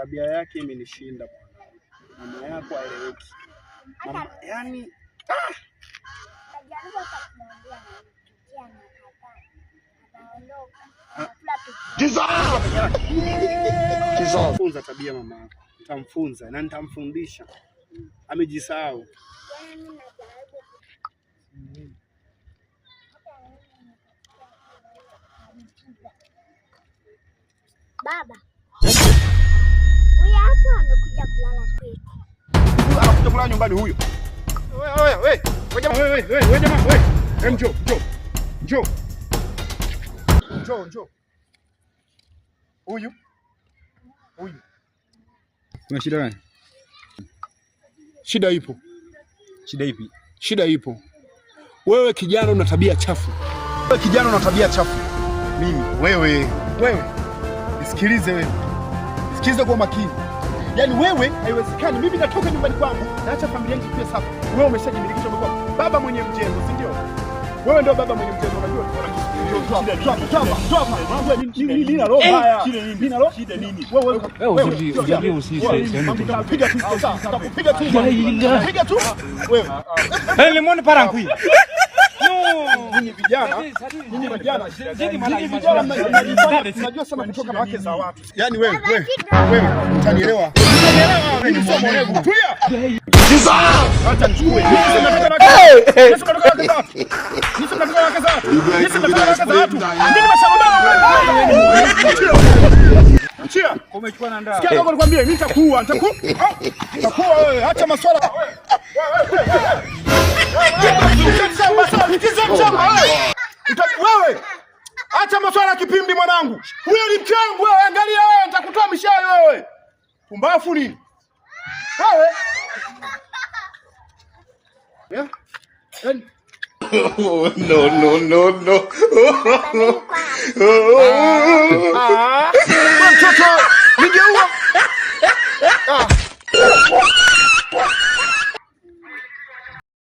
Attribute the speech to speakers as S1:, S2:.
S1: tabia yake imenishinda bwana. Mama yako haeleweki. Mama yani Funza tabia mama yako. Nitamfunza na nitamfundisha. Amejisahau.
S2: Baba. Huyu hapa amekuja kulala kwetu.
S1: Huyu anakuja kulala nyumbani huyo. Wewe jamaa. Njoo. Huyu.
S3: Kuna shida gani?
S1: Shida ipo.
S3: Shida ipi?
S1: Shida ipo. Wewe kijana una tabia chafu. Wewe. Nisikilize wewe. Sikiliza kwa makini. Yaani wewe haiwezekani mimi natoka nyumbani kwangu, naacha familia yangu pia safa. Wewe umeshajimilikisha umekuwa baba mwenye mjengo, si ndio? Wewe ndio baba mwenye mjengo, unajua? Nina roho haya. Shida nini? Wewe piga tu. Wewe.
S3: Lemon parankui.
S1: Ninyi vijana mnajua sana kutoka na wake za watu. Yaani wewe utanielewa. Mimi sio mwonevu. Tulia. Acha nichukue. Nisema natoka na wake za watu. Achia.
S3: Umechukua na ndaa.
S1: Sikia kama nikwambie, mimi nitakuua wewe. Acha maswala. Wewe acha maswala ya kipimbi mwanangu. Huyo ni mchangu wewe, angalia wewe, nitakutoa mishayo wewe. Pumbafu nini? Wewe.
S4: No.
S1: Mtoto